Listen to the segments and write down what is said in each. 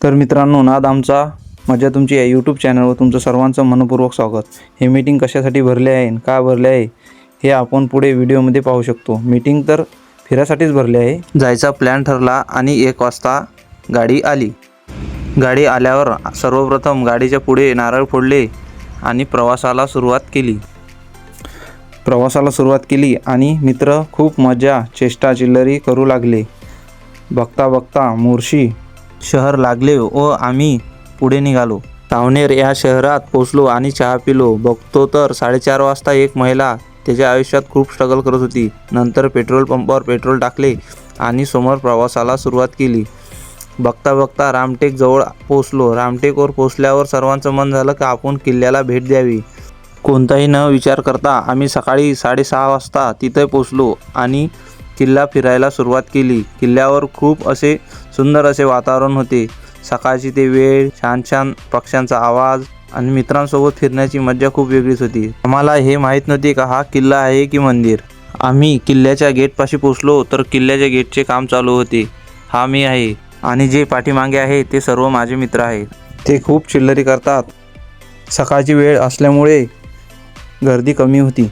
तर मित्रांनो, नाद आमचा मजा तुमची या यूट्यूब चॅनलवर तुमचं सर्वांचं मनपूर्वक स्वागत। हे मीटिंग कशासाठी भरले आहे, का भरले आहे हे आपण पुढे व्हिडिओमध्ये पाहू शकतो। मीटिंग तर फिरासाठीच भरले आहे। जायचा प्लॅन ठरला आणि 1 वाजता गाडी आली। गाडी आल्यावर सर्वप्रथम गाडीच्या पुढे नारळ फोडले आणि प्रवासाला सुरुवात केली आणि मित्र खूप मजा चेष्टा चिल्लरी करू लागले। बघता बघता मोर्शी शहर लागले व आम्ही पुढे निघालो। सावनेर या शहरात पोचलो आणि चहा पिलो। बघतो तर 4:30 वाजता एक महिला त्याच्या आयुष्यात खूप स्ट्रगल करत होती। नंतर पेट्रोल पंपावर पेट्रोल टाकले आणि समोर प्रवासाला सुरुवात केली। बघता बघता रामटेक जवळ पोचलो। रामटेकवर पोचल्यावर सर्वांचं मन झालं की आपण किल्ल्याला भेट द्यावी। कोणताही न विचार करता आम्ही सकाळी 6:30 वाजता तिथे पोचलो आणि किल्ला फिरायला सुरुवात केली। किल्ल्यावर खूप असे सुंदर असे वातावरण होते। सकाळची ते वेळ, छान छान पक्ष्यांचा आवाज आणि मित्रांसोबत फिरण्याची मजा खूप वेगळीच होती। आम्हाला हे माहीत नव्हते का हा किल्ला आहे की मंदिर। आम्ही किल्ल्याच्या गेटपाशी पोचलो तर किल्ल्याच्या गेटचे काम चालू होते। हा मी आहे आणि जे पाठीमागे आहे ते सर्व माझे मित्र आहेत। ते खूप चिल्लरी करतात। सकाळची वेळ असल्यामुळे गर्दी कमी होती।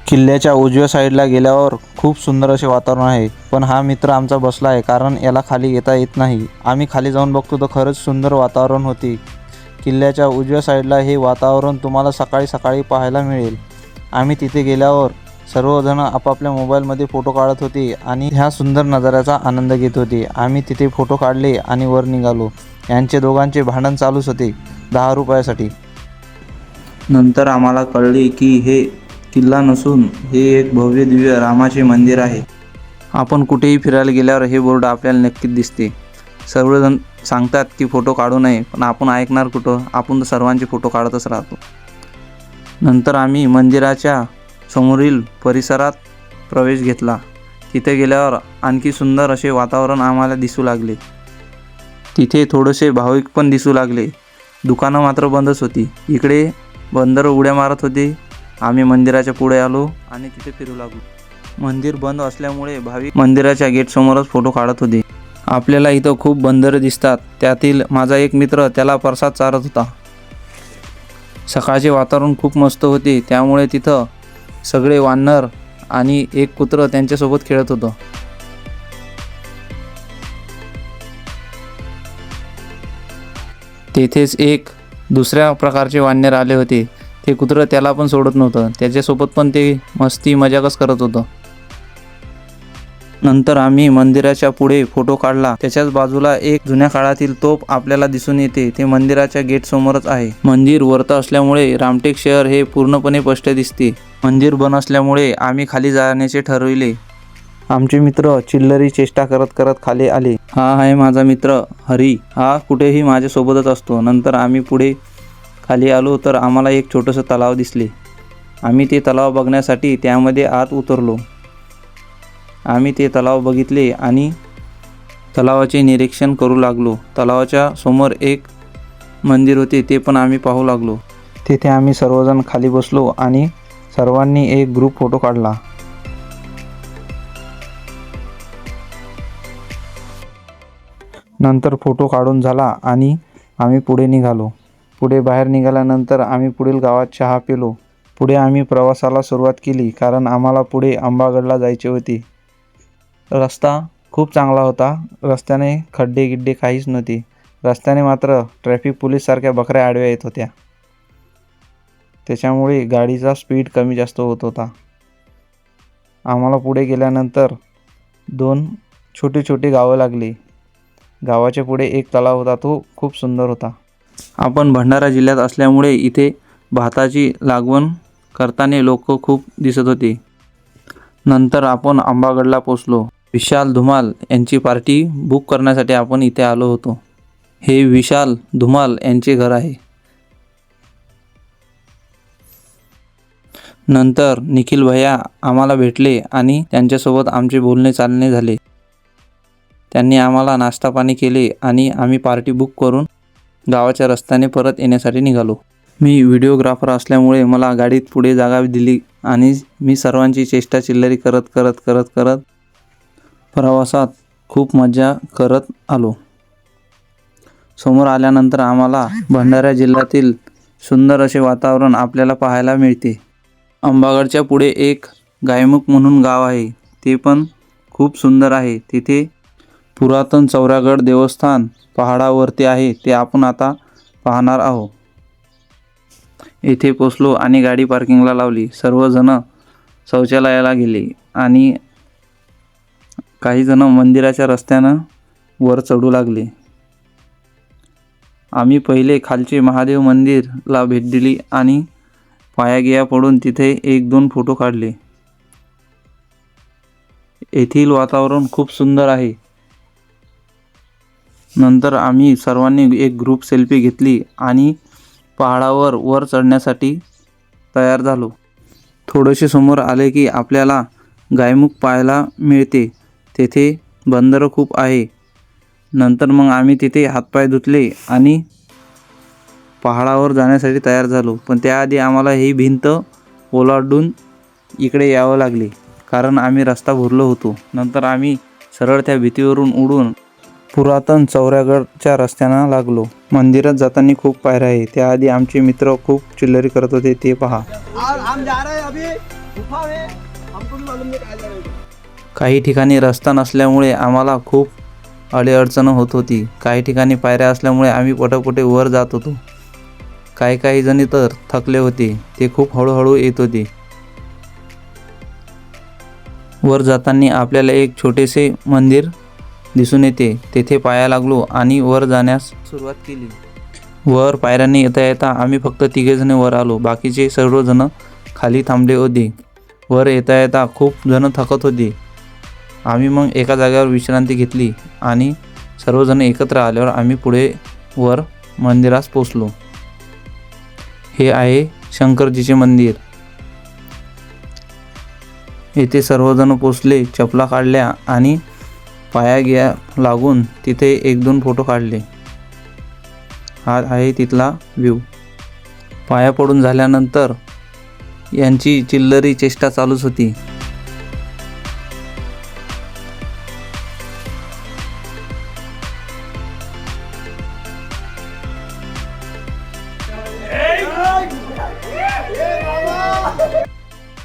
किल्ल्याच्या उजव्या साईडला गेल्यावर खूप सुंदर असे वातावरण आहे, पण हा मित्र आमचा बसला आहे कारण याला खाली येता येत नाही। आम्ही खाली जाऊन बघतो तर खरंच सुंदर वातावरण होते। किल्ल्याच्या उजव्या साईडला हे वातावरण तुम्हाला सकाळी सकाळी पाहायला मिळेल। आम्ही तिथे गेल्यावर सर्वजण आपापल्या मोबाईलमध्ये फोटो काढत होते आणि ह्या सुंदर नजाऱ्याचा आनंद घेत होते। आम्ही तिथे फोटो काढले आणि वर निघालो। यांचे दोघांचे भांडण चालूच होते 10 रुपयासाठी। नंतर आम्हाला कळले की हे किल्ला नसून हे एक भव्य दिव्य रामाचे मंदिर आहे। आपण कुठेही फिरायला गेल्यावर हे बोर्ड आपल्याला नक्कीच दिसते। सर्वजण सांगतात की फोटो काढू नये, पण आपण ऐकणार कुठं, आपण तर सर्वांचे फोटो काढतच राहतो। नंतर आम्ही मंदिराच्या समोरील परिसरात प्रवेश घेतला। तिथे गेल्यावर आणखी सुंदर असे वातावरण आम्हाला दिसू लागले। तिथे थोडेसे भाविक पण दिसू लागले। दुकानं मात्र बंदच होती। इकडे बंदर उड्या मारत होते। आम्ही मंदिराच्या पुढे आलो आणि तिथे फिरू लागलो। मंदिर बंद असल्यामुळे भाविक मंदिराच्या गेटसमोरच फोटो काढत होते। आपल्याला इथं खूप बंदर दिसतात। त्यातील माझा एक मित्र त्याला प्रसाद चारत होता। सकाळचे वातावरण खूप मस्त होते, त्यामुळे तिथं सगळे वानर आणि एक कुत्रं त्यांच्यासोबत खेळत होतं। तेथेच एक दुसऱ्या प्रकारचे वानर आले होते। ते कुत्रं त्याला पण सोडत नव्हतं, त्याच्यासोबत पण ते मस्ती मजाकच करत होतं। नंतर आम्ही मंदिराच्या पुढे फोटो काढला। त्याच्याच बाजूला एक जुन्या काळातील तोफ आपल्याला दिसून येते। ते मंदिराच्या गेट समोरच आहे। मंदिर वरतं असल्यामुळे रामटेक शहर हे पूर्णपणे स्पष्ट दिसते। मंदिर बंद असल्यामुळे आम्ही खाली जाण्याचे ठरविले। आमचे मित्र चिल्लरी चेष्टा करत करत खाली आले। हा आहे माझा मित्र हरी, हा कुठेही माझ्यासोबतच असतो। नंतर आम्ही पुढे खाली आलो तर आम्हाला एक छोटंसं तलाव दिसले। आम्ही ते तलाव बघण्यासाठी त्यामध्ये आत उतरलो। आम्ही ते तलाव बघितले आणि तलावाचे निरीक्षण करू लागलो। तलावाच्या समोर एक मंदिर होते, ते पण आम्ही पाहू लागलो। तिथे आम्ही सर्वजण खाली बसलो आणि सर्वांनी एक ग्रुप फोटो काढला। नंतर फोटो काढून झाला आणि आम्ही पुढे निघालो। पुढे बाहेर निघाल्यानंतर आम्ही पुढील गावात चहा पिलो। पुढे आम्ही प्रवासाला सुरुवात केली कारण आम्हाला पुढे अंबागडला जायचे होते। रस्ता खूप चांगला होता। रस्त्याने खड्डे गिड्डे काहीच नव्हते। रस्त्याने मात्र ट्रॅफिक पोलीस सारख्या बकऱ्या आडव्या येत होत्या, त्याच्यामुळे गाडीचा स्पीड कमी जास्त होत होता। आम्हाला पुढे गेल्यानंतर 2 छोटे छोटे गावं लागली। गावाच्या पुढे एक तलाव होता, तो खूप सुंदर होता। आपण भंडारा जिल्ह्यात असल्यामुळे इथे भाताची लागवण करताना लोक खूप दिसत होते। नंतर आपण अंबागडला पोचलो। विशाल धुमाल यांची पार्टी बुक करण्यासाठी आपण इथे आलो होतो। हे विशाल धुमाल यांचे घर आहे। नंतर निखिल भैया आम्हाला भेटले आणि त्यांच्यासोबत आमचे बोलणे चालणे झाले। त्यांनी आम्हाला नाश्ता पाणी केले आणि आम्ही पार्टी बुक करून गावाच्या रस्त्याने परत येण्यासाठी निघालो। मी व्हिडिओग्राफर असल्यामुळे मला गाडीत पुढे जागा दिली आणि मी सर्वांची चेष्टा चिल्लरी करत प्रवासात खूप मजा करत आलो। समोर आल्यानंतर आम्हाला भंडारा जिल्ह्यातील सुंदर असे वातावरण आपल्याला पाहायला मिळते. अंबागडच्या पुढे एक गायमुख म्हणून गाव आहे, ते पण खूप सुंदर आहे. तिथे पुरातन चौरागड देवस्थान पहाडावरती आहे, ते आपण आता पाहणार आहोत. येथे पोचलो आणि गाडी पार्किंगला लावली. सर्वजण शौचालयाला गेले आणि काही जण मंदिराच्या रस्त्यानं वर चढू लागले. आम्ही पहिले खालचे महादेव मंदिरला भेट दिली आणि पायागिया पडून तिथे 1-2 फोटो काढले. येथील वातावरण खूप सुंदर आहे. नंतर आम्ही सर्वांनी एक ग्रुप सेल्फी घेतली आणि पहाडावर वर चढण्यासाठी तयार झालो. थोडेसे समोर आले की आपल्याला गायमुख पाहायला मिळते. तेथे बंदरं खूप आहे. नंतर मग आम्ही तिथे हातपाय धुतले आणि पहाडावर जाण्यासाठी तयार झालो. पण त्याआधी आम्हाला ही भिंत ओलांडून इकडे यावं लागले, कारण आम्ही रस्ता भरलो होतो. नंतर आम्ही सरळ त्या भीतीवरून उडून पुरातन चौरागडच्या रस्त्यानं लागलो. मंदिरात जाताना खूप पायऱ्या आहे. त्याआधी आमचे मित्र खूप चिल्लरी करत होते, ते पहा. काही ठिकाणी रस्ता नसल्यामुळे आम्हाला खूप अडीअडचण होत होती. काही ठिकाणी पायऱ्या असल्यामुळे आम्ही पटापट वर जात होतो. काही जणी तर थकले होते, ते खूप हळूहळू येत होते. वर जाताना आपल्याला एक छोटेसे मंदिर दिसून येते. तेथे पाया लागलो आणि वर जाण्यास सुरुवात केली. वर पायऱ्यांनी येता येता आम्ही फक्त 3 जण वर आलो. बाकीचे सर्वजण खाली थांबले होते. वर येता येता खूप जण थकत होते. आम्ही मग एका जागेवर विश्रांती घेतली आणि सर्वजण एकत्र आल्यावर आम्ही पुढे वर मंदिरास पोचलो. हे आहे शंकरजीचे मंदिर. येथे सर्वजण पोचले, चपला काढल्या आणि पाया लागून तिथे 1-2 फोटो काढले. हा आहे तिथला व्ह्यू. पाया पडून झाल्यानंतर यांची चिल्लरी चेष्टा चालूच होती.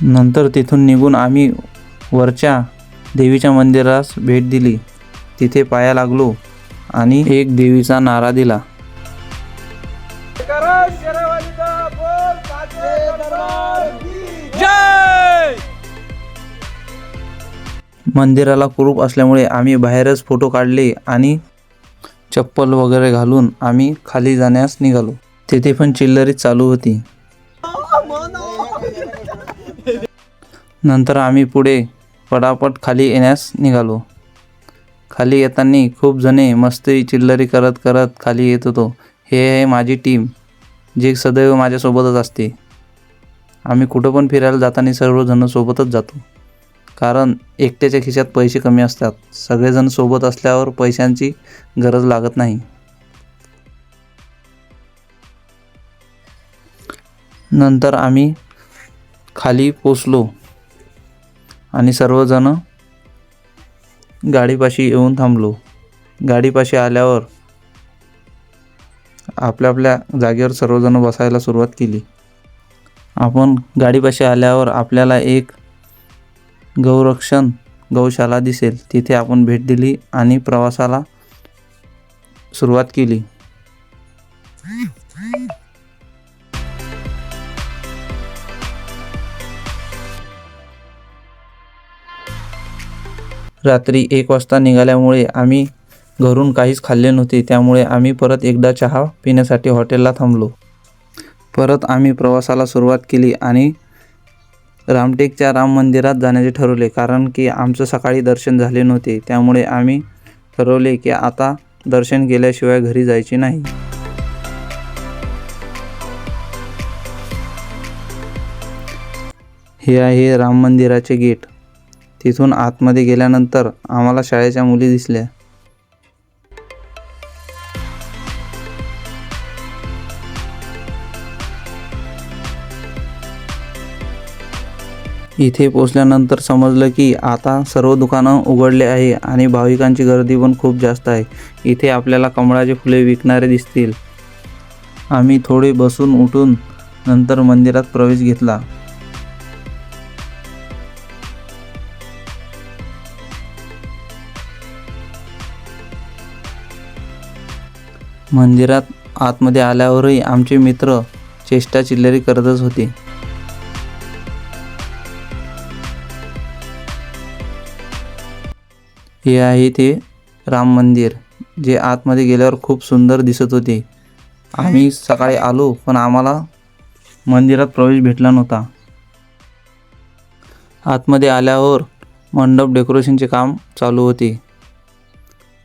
नंतर तिथून निघून आम्ही वरच्या देवीच्या मंदिरास भेट दिली. तिथे पाया लागलो आणि एक देवीचा नारा दिला. मंदिराला कुरूप असल्यामुळे आम्ही बाहेरच फोटो काढले आणि चप्पल वगैरे घालून आम्ही खाली जाण्यास निघालो. तिथे पण चिल्लरी चालू होती. नंतर आम्ही पुढे पटापट खाली येण्यास निघालो. खाली येताना खूप जणे मस्ती चिल्लरी करत करत खाली येत होतो. हे आहे माझी टीम, जे सदैव माझ्यासोबतच असते. आम्ही कुठं पण फिरायला जाताना सर्वजण सोबतच जातो, कारण एकट्याच्या खिशात पैसे कमी असतात. सगळेजण सोबत असल्यावर पैशांची गरज लागत नाही. नंतर आम्ही खाली पोचलो आणि सर्वजण गाडीपाशी येऊन थांबलो. गाडीपाशी आल्यावर आपल्या जागेवर सर्वजण बसायला सुरुवात केली. आपण गाडीपाशी आल्यावर आपल्याला एक गौशाला दिसेल. तिथे आपण भेट दिली आणि प्रवासाला सुरुवात केली. रात्री 1 वाजता निघाल्यामुळे आम्ही घरून काहीच खाल्ले नव्हते. त्यामुळे आम्ही परत एकदा चहा पिण्यासाठी हॉटेलला थांबलो. परत आम्ही प्रवासाला सुरुवात केली आणि रामटेकच्या राम मंदिरात जाण्याचे ठरवले, कारण की आमचं सकाळी दर्शन झाले नव्हते. त्यामुळे आम्ही ठरवले की आता दर्शन केल्याशिवाय घरी जायचे नाही. हे आहे राम मंदिराचे गेट. तिथून आतमध्ये गेल्यानंतर आम्हाला शाळेच्या मुली दिसल्या. इथे पोचल्यानंतर समजलं की आता सर्व दुकानं उघडले आहे आणि भाविकांची गर्दी पण खूप जास्त आहे. इथे आपल्याला कमळाचे फुले विकणारे दिसतील. आम्ही थोडे बसून उठून नंतर मंदिरात प्रवेश घेतला. मंदिरात आतमध्ये आल्यावरही आमचे मित्र चेष्टा चिल्लरी करतच होते. हे आहे ते राम मंदिर, जे आतमध्ये गेल्यावर खूप सुंदर दिसत होते. आम्ही सकाळी आलो पण आम्हाला मंदिरात प्रवेश भेटला नव्हता. आतमध्ये आल्यावर मंडप डेकोरेशनचे काम चालू होते.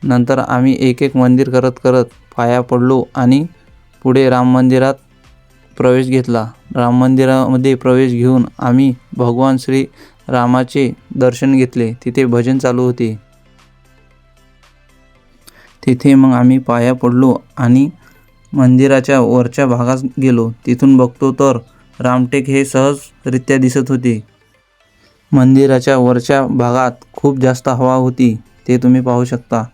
नंतर आम्ही एक एक मंदिर करत करत पाया पडलो आणि पुढे राम मंदिरात प्रवेश घेतला. राम मंदिरामध्ये प्रवेश घेऊन आम्ही भगवान श्री रामाचे दर्शन घेतले. तिथे भजन चालू होते. तिथे मग आम्ही पाया पडलो आणि मंदिराच्या वरच्या भागात गेलो. तिथून बघतो तर रामटेक हे सहजरित्या दिसत होते. मंदिराच्या वरच्या भागात खूप जास्त हवा होती, ते तुम्ही पाहू शकता.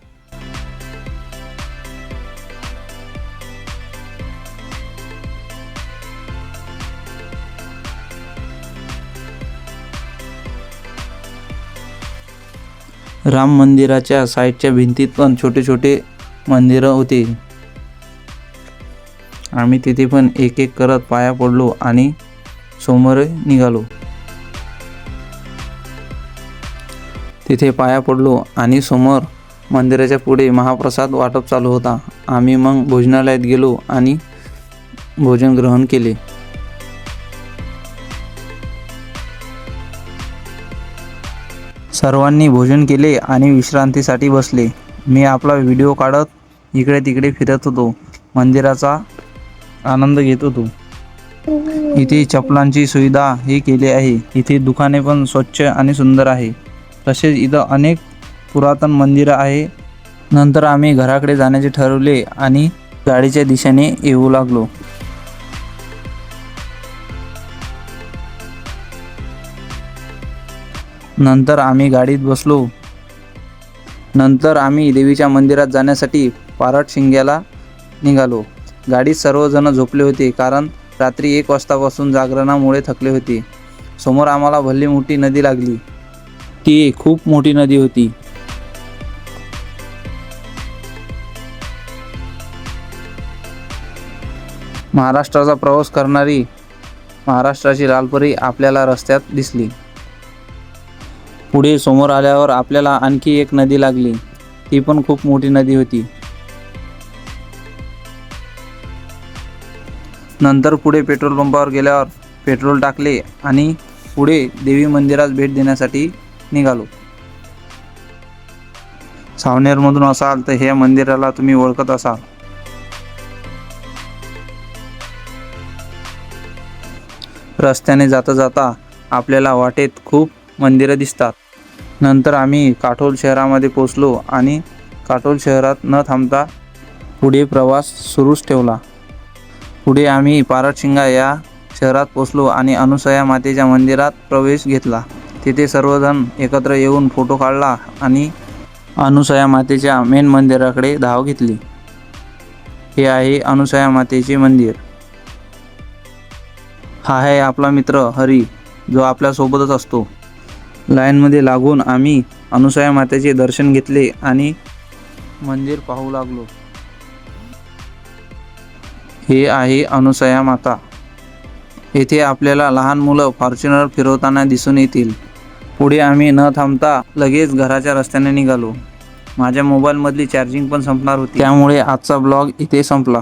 राम मंदिराच्या साईडच्या भिंतीत पण छोटे छोटे मंदिरं होते. आम्ही तिथे पण एक एक करत पाया पडलो आणि समोर निघालो. तिथे पाया पडलो आणि समोर मंदिराच्या पुढे महाप्रसाद वाटप चालू होता. आम्ही मग भोजनालयात गेलो आणि भोजन ग्रहण केले. सर्वांनी भोजन केले आणि विश्रांतीसाठी बसले. मी आपला व्हिडिओ काढत इकडे तिकडे फिरत होतो, मंदिराचा आनंद घेत होतो. इथे चपलांची सुविधा ही केली आहे. इथे दुकाने पण स्वच्छ आणि सुंदर आहे. तसेच इथं अनेक पुरातन मंदिरं आहे. नंतर आम्ही घराकडे जाण्याचे ठरवले आणि गाडीच्या दिशेने येऊ लागलो. नंतर आम्ही गाडीत बसलो. नंतर आम्ही देवीच्या मंदिरात जाण्यासाठी पारटशिंग्याला निघालो. गाडीत सर्वजण झोपले होते, कारण रात्री 1 वाजतापासून जागरणामुळे थकले होते. समोर आम्हाला भली मोठी नदी लागली. ती खूप मोठी नदी होती. महाराष्ट्राचा प्रवास करणारी महाराष्ट्राची लालपरी आपल्याला रस्त्यात दिसली. पुढे समोर आल्यावर आपल्याला आणखी एक नदी लागली. ती पण खूप मोठी नदी होती. नंतर पुढे पेट्रोल पंपावर गेल्यावर पेट्रोल टाकले आणि पुढे देवी मंदिरात भेट देण्यासाठी निघालो. सावनेरमधून असाल तर ह्या मंदिराला तुम्ही ओळखत असाल. रस्त्याने जाता जाता आपल्याला वाटेत खूप मंदिरं दिसतात. नंतर आम्ही काटोल शहरामध्ये पोचलो आणि काटोल शहरात न थांबता पुढे प्रवास सुरूच ठेवला. पुढे आम्ही पारटशिंगा या शहरात पोचलो आणि अनुसया मातेच्या मंदिरात प्रवेश घेतला. तिथे सर्वजण एकत्र येऊन फोटो काढला आणि अनुसया मातेच्या मेन मंदिराकडे धाव घेतली. हे आहे अनुसया मातेचे मंदिर. हा आहे आपला मित्र हरी, जो आपल्यासोबतच असतो. लाईनमध्ये लागून आम्ही अनुसया मातेचे दर्शन घेतले आणि मंदिर पाहू लागलो. हे आहे अनुसया माता. येथे आपल्याला लहान मुलं फॉर्च्युनर फिरवताना दिसून येतील. पुढे आम्ही न थांबता लगेच घराच्या रस्त्याने निघालो. माझ्या मोबाईलमधली चार्जिंग पण संपणार होती, त्यामुळे आजचा ब्लॉग इथे संपला.